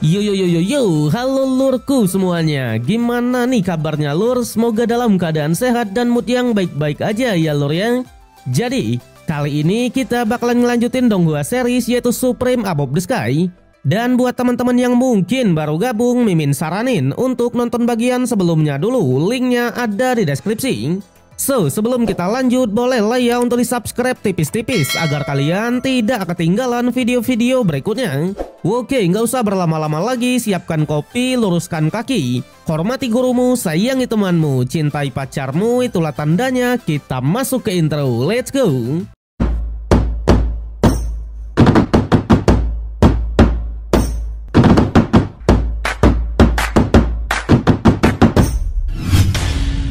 Yo yo yo yo yo, halo lurku semuanya. Gimana nih kabarnya lur? Semoga dalam keadaan sehat dan mood yang baik-baik aja ya lur ya. Jadi, kali ini kita bakalan ngelanjutin Donghua series yaitu Supreme Above the Sky. Dan buat teman-teman yang mungkin baru gabung, Mimin saranin untuk nonton bagian sebelumnya dulu. Linknya ada di deskripsi. So, sebelum kita lanjut, boleh lah ya untuk di-subscribe tipis-tipis agar kalian tidak ketinggalan video-video berikutnya. Oke, nggak usah berlama-lama lagi, siapkan kopi, luruskan kaki. Hormati gurumu, sayangi temanmu, cintai pacarmu, itulah tandanya kita masuk ke intro. Let's go!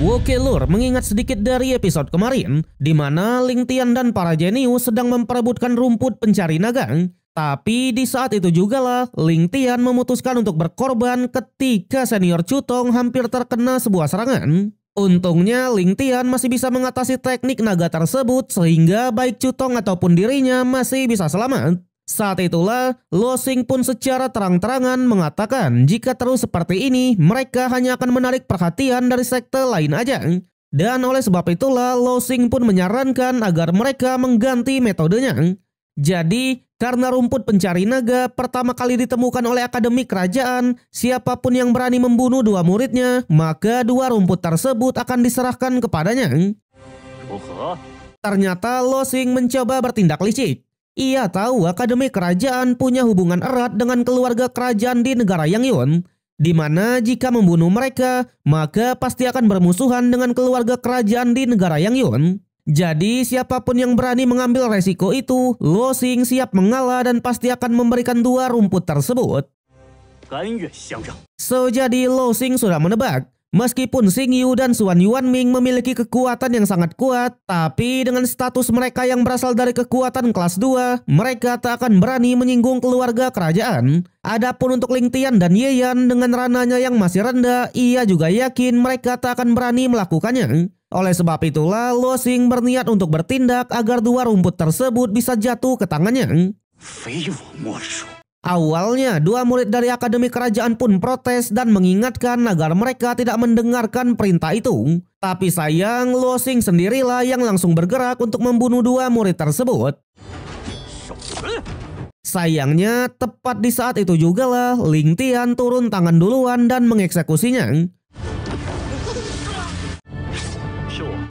Oke lur, mengingat sedikit dari episode kemarin, di mana Ling Tian dan para jenius sedang memperebutkan rumput pencari naga. Tapi di saat itu juga lah, Ling Tian memutuskan untuk berkorban ketika senior Cutong hampir terkena sebuah serangan. Untungnya Ling Tian masih bisa mengatasi teknik naga tersebut sehingga baik Cutong ataupun dirinya masih bisa selamat. Saat itulah, Lo Xing pun secara terang-terangan mengatakan jika terus seperti ini, mereka hanya akan menarik perhatian dari sekte lain aja. Dan oleh sebab itulah, Lo Xing pun menyarankan agar mereka mengganti metodenya. Jadi, karena rumput pencari naga pertama kali ditemukan oleh Akademi Kerajaan, siapapun yang berani membunuh dua muridnya, maka dua rumput tersebut akan diserahkan kepadanya. Ternyata Lo Xing mencoba bertindak licik. Ia tahu Akademi Kerajaan punya hubungan erat dengan keluarga kerajaan di negara Yangyuan, di mana jika membunuh mereka, maka pasti akan bermusuhan dengan keluarga kerajaan di negara Yangyuan. Jadi siapapun yang berani mengambil resiko itu, Lo Xing siap mengalah dan pasti akan memberikan dua rumput tersebut. So, jadi Lo Xing sudah menebak. Meskipun Xing Yu dan Xuan Yuanming memiliki kekuatan yang sangat kuat, tapi dengan status mereka yang berasal dari kekuatan kelas 2, mereka tak akan berani menyinggung keluarga kerajaan. Adapun untuk Ling Tian dan Ye Yan dengan rananya yang masih rendah, ia juga yakin mereka tak akan berani melakukannya. Oleh sebab itulah, Lo Xing berniat untuk bertindak agar dua rumput tersebut bisa jatuh ke tangannya. Awalnya, dua murid dari Akademi Kerajaan pun protes dan mengingatkan agar mereka tidak mendengarkan perintah itu. Tapi sayang, Lo Xing sendirilah yang langsung bergerak untuk membunuh dua murid tersebut. Sayangnya, tepat di saat itu juga lah Ling Tian turun tangan duluan dan mengeksekusinya.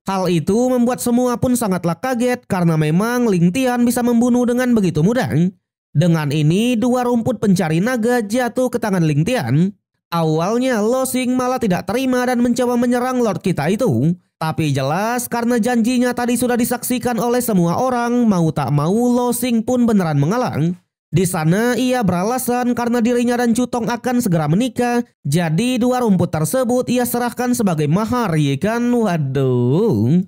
Hal itu membuat semua pun sangatlah kaget karena memang Ling Tian bisa membunuh dengan begitu mudah. Dengan ini, dua rumput pencari naga jatuh ke tangan Ling Tian. Awalnya Lo Xing malah tidak terima dan mencoba menyerang Lord kita itu. Tapi jelas karena janjinya tadi sudah disaksikan oleh semua orang, mau tak mau Lo Xing pun beneran mengalah. Di sana ia beralasan karena dirinya dan Cutong akan segera menikah. Jadi dua rumput tersebut ia serahkan sebagai mahar, ya kan? Waduh.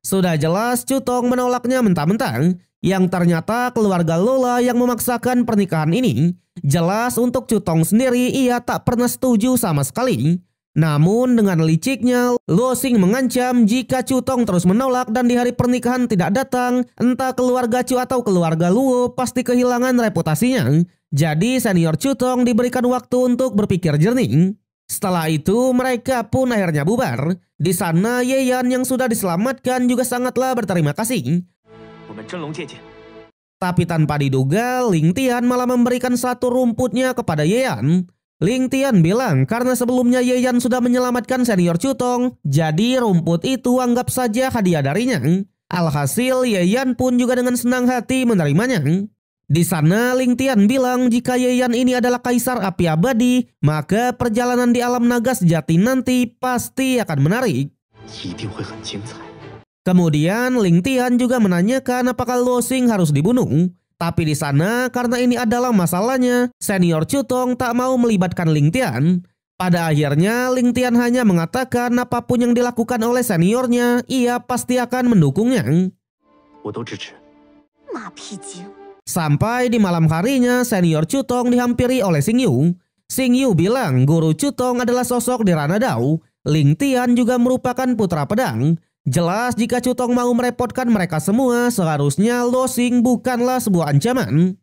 Sudah jelas Cutong menolaknya mentah-mentah. Yang ternyata keluarga Lola yang memaksakan pernikahan ini. Jelas untuk Cutong sendiri ia tak pernah setuju sama sekali. Namun dengan liciknya, Lo Xing mengancam jika Cutong terus menolak dan di hari pernikahan tidak datang, entah keluarga Chu atau keluarga Luo pasti kehilangan reputasinya. Jadi senior Cutong diberikan waktu untuk berpikir jernih. Setelah itu mereka pun akhirnya bubar. Di sana Ye Yan yang sudah diselamatkan juga sangatlah berterima kasih. Tapi tanpa diduga, Ling Tian malah memberikan satu rumputnya kepada Ye Yan. Ling Tian bilang karena sebelumnya Ye Yan sudah menyelamatkan senior Cutong, jadi rumput itu anggap saja hadiah darinya. Alhasil Ye Yan pun juga dengan senang hati menerimanya. Di sana Ling Tian bilang jika Ye Yan ini adalah kaisar api abadi, maka perjalanan di alam naga sejati nanti pasti akan menarik. Kemudian Ling Tian juga menanyakan apakah Lo Xing harus dibunuh. Tapi di sana karena ini adalah masalahnya, senior Cutong tak mau melibatkan Ling Tian. Pada akhirnya Ling Tian hanya mengatakan apapun yang dilakukan oleh seniornya, ia pasti akan mendukungnya. Sampai di malam harinya senior Cutong dihampiri oleh Xing Yu. Xing Yu bilang guru Cutong adalah sosok di ranah Dao. Ling Tian juga merupakan putra pedang. Jelas jika Cutong mau merepotkan mereka semua, seharusnya Lo Xing bukanlah sebuah ancaman.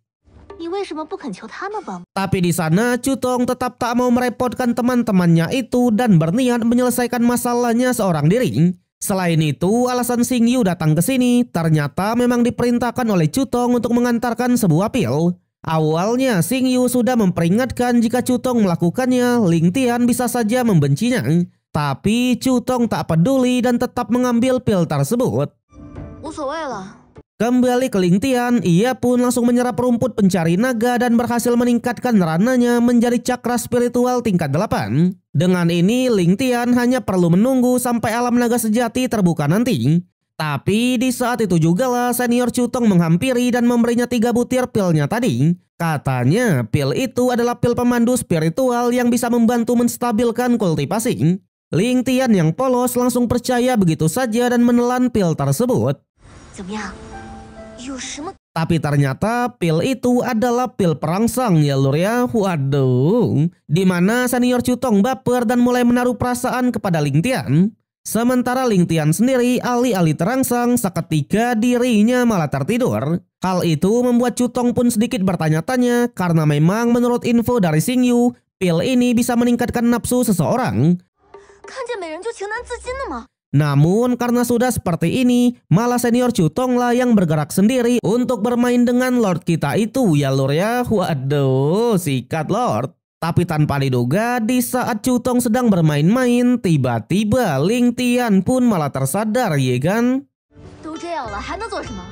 你为什么不肯求他们帮？ Tapi di sana Cutong tetap tak mau merepotkan teman-temannya itu dan berniat menyelesaikan masalahnya seorang diri. Selain itu, alasan Xingyu datang ke sini ternyata memang diperintahkan oleh Cutong untuk mengantarkan sebuah pil. Awalnya Xingyu sudah memperingatkan jika Cutong melakukannya, Ling Tian bisa saja membencinya. Tapi Cutong tak peduli dan tetap mengambil pil tersebut. 无所谓了。 Kembali ke Ling Tian, ia pun langsung menyerap rumput pencari naga dan berhasil meningkatkan rananya menjadi cakra spiritual tingkat 8. Dengan ini, Ling Tian hanya perlu menunggu sampai alam naga sejati terbuka nanti. Tapi di saat itu jugalah senior Cutong menghampiri dan memberinya 3 butir pilnya tadi. Katanya pil itu adalah pil pemandu spiritual yang bisa membantu menstabilkan kultivasi. Ling Tian yang polos langsung percaya begitu saja dan menelan pil tersebut. 怎么样？有什么？ Tapi ternyata pil itu adalah pil perangsang ya lur ya. Waduh. Dimana senior Cutong baper dan mulai menaruh perasaan kepada Ling Tian. Sementara Ling Tian sendiri alih-alih terangsang seketika dirinya malah tertidur. Hal itu membuat Cutong pun sedikit bertanya-tanya karena memang menurut info dari Xingyu, pil ini bisa meningkatkan nafsu seseorang. 看见美人就情难自禁的吗？ Namun karena sudah seperti ini, malah senior Cutong lah yang bergerak sendiri untuk bermain dengan Lord kita itu ya lur ya. Waduh, sikat Lord. Tapi tanpa diduga di saat Cutong sedang bermain-main, tiba-tiba Ling Tian pun malah tersadar ya kan. 都这样了，还能做什么？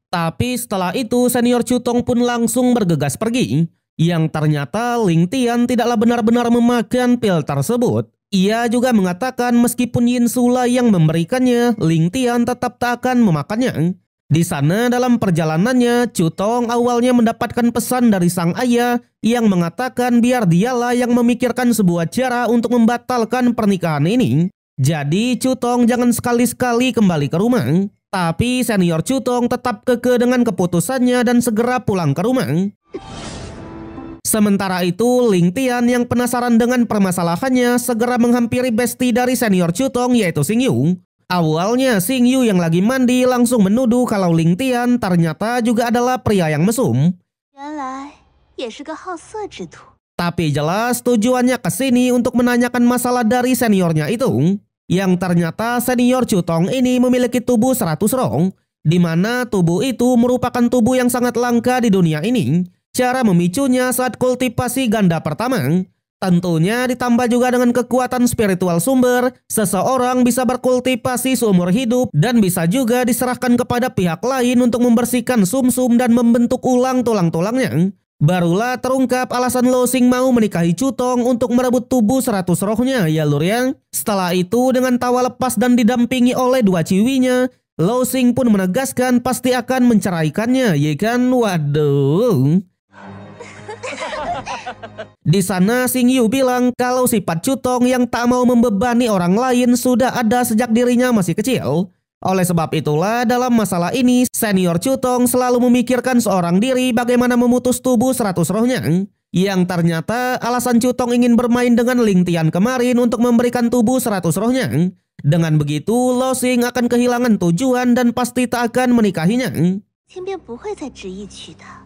Tapi setelah itu senior Cutong pun langsung bergegas pergi. Yang ternyata Ling Tian tidaklah benar-benar memakan pil tersebut. Ia juga mengatakan meskipun Yin Sula yang memberikannya, Ling Tian tetap tak akan memakannya. Di sana dalam perjalanannya, Cutong awalnya mendapatkan pesan dari sang ayah yang mengatakan biar dialah yang memikirkan sebuah cara untuk membatalkan pernikahan ini. Jadi Cutong jangan sekali-sekali kembali ke rumah. Tapi senior Cutong tetap kekeh dengan keputusannya dan segera pulang ke rumah. Sementara itu, Ling Tian yang penasaran dengan permasalahannya segera menghampiri bestie dari senior Cutong yaitu Xingyu. Awalnya Xingyu yang lagi mandi langsung menuduh kalau Ling Tian ternyata juga adalah pria yang mesum. 原来也是个好色之徒。 Tapi jelas tujuannya ke sini untuk menanyakan masalah dari seniornya itu. Yang ternyata senior Cutong ini memiliki tubuh 100 rong, di mana tubuh itu merupakan tubuh yang sangat langka di dunia ini. Cara memicunya saat kultivasi ganda pertama. Tentunya ditambah juga dengan kekuatan spiritual sumber, seseorang bisa berkultivasi seumur hidup dan bisa juga diserahkan kepada pihak lain untuk membersihkan sumsum dan membentuk ulang tulang-tulangnya. Barulah terungkap alasan Lo Xing mau menikahi Cutong untuk merebut tubuh 100 rohnya ya lur ya. Setelah itu dengan tawa lepas dan didampingi oleh 2 ciwinya, Lo Xing pun menegaskan pasti akan menceraikannya ya kan. Waduh. Di sana Xingyu bilang kalau sifat Cutong yang tak mau membebani orang lain sudah ada sejak dirinya masih kecil. Oleh sebab itulah dalam masalah ini senior Cutong selalu memikirkan seorang diri bagaimana memutus tubuh 100 rohnya. Yang ternyata alasan Cutong ingin bermain dengan Ling Tian kemarin untuk memberikan tubuh 100 rohnya. Dengan begitu Lo Xing akan kehilangan tujuan dan pasti tak akan menikahinya. 天边不会再执意娶她。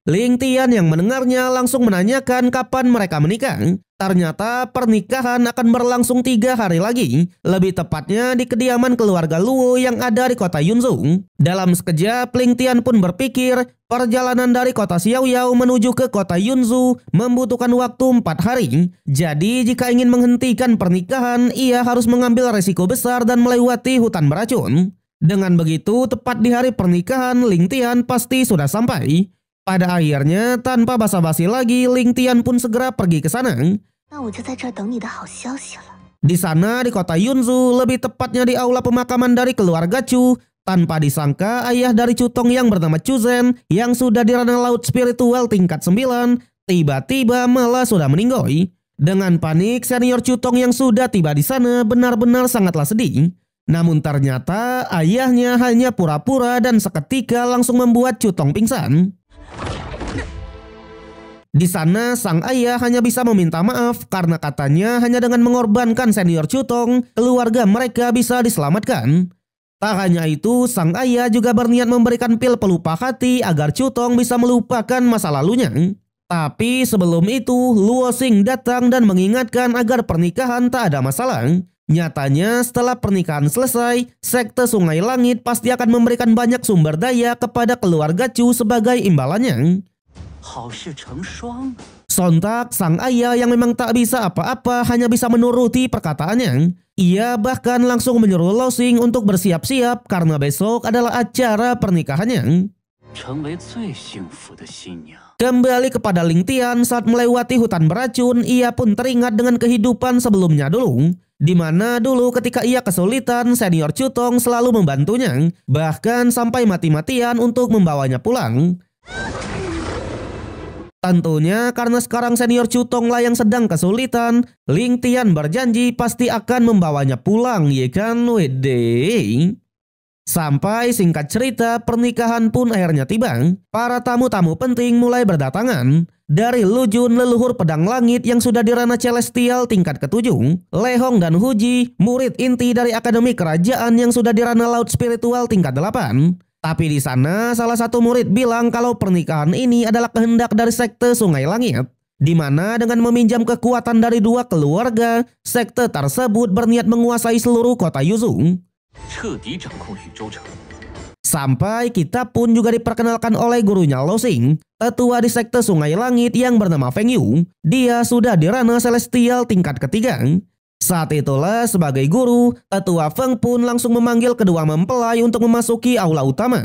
Ling Tian yang mendengarnya langsung menanyakan kapan mereka menikah. Ternyata pernikahan akan berlangsung 3 hari lagi. Lebih tepatnya di kediaman keluarga Luo yang ada di kota Yunzhou. Dalam sekejap Ling Tian pun berpikir perjalanan dari kota Xiaoyao menuju ke kota Yunzhou membutuhkan waktu 4 hari. Jadi jika ingin menghentikan pernikahan, ia harus mengambil resiko besar dan melewati hutan beracun. Dengan begitu tepat di hari pernikahan Ling Tian pasti sudah sampai. Pada akhirnya, tanpa basa-basi lagi, Ling Tian pun segera pergi ke sana. 那我就在这儿等你的好消息了。 Di sana di kota Yunzhou, lebih tepatnya di aula pemakaman dari keluarga Chu, tanpa disangka ayah dari Cutong yang bernama Chu Zhen yang sudah di ranah laut spiritual tingkat 9, tiba-tiba malah sudah meninggoy. Dengan panik, senior Cutong yang sudah tiba di sana benar-benar sangatlah sedih. Namun ternyata ayahnya hanya pura-pura dan seketika langsung membuat Cutong pingsan. Di sana sang ayah hanya bisa meminta maaf karena katanya hanya dengan mengorbankan senior Cutong, keluarga mereka bisa diselamatkan. Tak hanya itu, sang ayah juga berniat memberikan pil pelupa hati agar Chutong bisa melupakan masa lalunya. Tapi sebelum itu, Luo Xing datang dan mengingatkan agar pernikahan tak ada masalah. Nyatanya setelah pernikahan selesai, sekte Sungai Langit pasti akan memberikan banyak sumber daya kepada keluarga Chu sebagai imbalannya. Sontak sang ayah yang memang tak bisa apa-apa hanya bisa menuruti perkataannya. Ia bahkan langsung menyuruh Luo Xing untuk bersiap-siap karena besok adalah acara pernikahannya. Kembali kepada Ling Tian, saat melewati hutan beracun, ia pun teringat dengan kehidupan sebelumnya dulu. Di mana dulu ketika ia kesulitan, senior Chutong selalu membantunya, bahkan sampai mati-matian untuk membawanya pulang. Tentunya karena sekarang senior Chutong lah yang sedang kesulitan, Ling Tian berjanji pasti akan membawanya pulang, ya kan? Wede. Sampai singkat cerita, pernikahan pun akhirnya tiba. Para tamu-tamu penting mulai berdatangan. Dari Lu Jun, leluhur pedang langit yang sudah dirana celestial tingkat ke-7, Le Hong dan Hu Ji, murid inti dari akademi kerajaan yang sudah dirana laut spiritual tingkat 8. Tapi di sana salah satu murid bilang kalau pernikahan ini adalah kehendak dari sekte Sungai Langit. Di mana dengan meminjam kekuatan dari dua keluarga, sekte tersebut berniat menguasai seluruh kota Yuzhou. Sampai kita pun juga diperkenalkan oleh gurunya Luo Xing, tetua di sekte Sungai Langit yang bernama Feng Yu. Dia sudah dirana celestial tingkat ke-3. Saat itulah sebagai guru, tetua Feng pun langsung memanggil kedua mempelai untuk memasuki aula utama.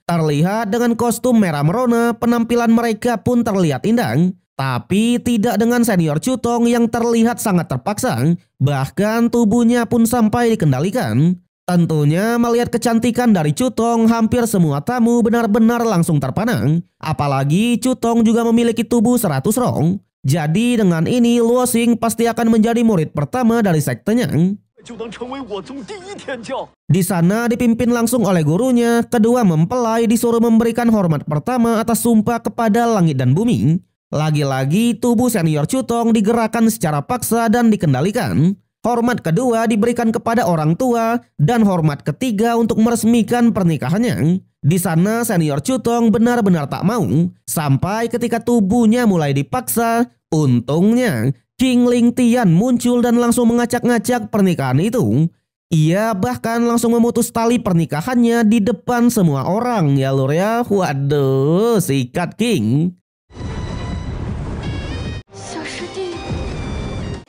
Terlihat dengan kostum merah merona, penampilan mereka pun terlihat indah. Tapi tidak dengan senior Chutong yang terlihat sangat terpaksa, bahkan tubuhnya pun sampai dikendalikan. Tentunya melihat kecantikan dari Chutong, hampir semua tamu benar-benar langsung terpana. Apalagi Chutong juga memiliki tubuh 100 rong. Jadi dengan ini Luo Xing pasti akan menjadi murid pertama dari sektenya. Di sana dipimpin langsung oleh gurunya, kedua mempelai disuruh memberikan hormat pertama atas sumpah kepada langit dan bumi. Lagi-lagi tubuh senior Chutong digerakkan secara paksa dan dikendalikan. Hormat kedua diberikan kepada orang tua dan hormat ketiga untuk meresmikan pernikahannya. Di sana senior Chutong benar-benar tak mau. Sampai ketika tubuhnya mulai dipaksa, untungnya King Ling Tian muncul dan langsung ngacak-ngacak pernikahan itu. Ia bahkan langsung memutus tali pernikahannya di depan semua orang ya lur ya. Waduh, sikat King.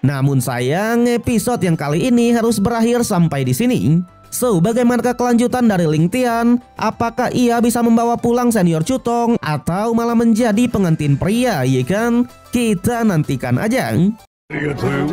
Namun sayang, episode yang kali ini harus berakhir sampai di sini. So, bagaimana kelanjutan dari Ling Tian? Apakah ia bisa membawa pulang senior Chutong atau malah menjadi pengantin pria, ya kan? Kita nantikan aja. Arigatou.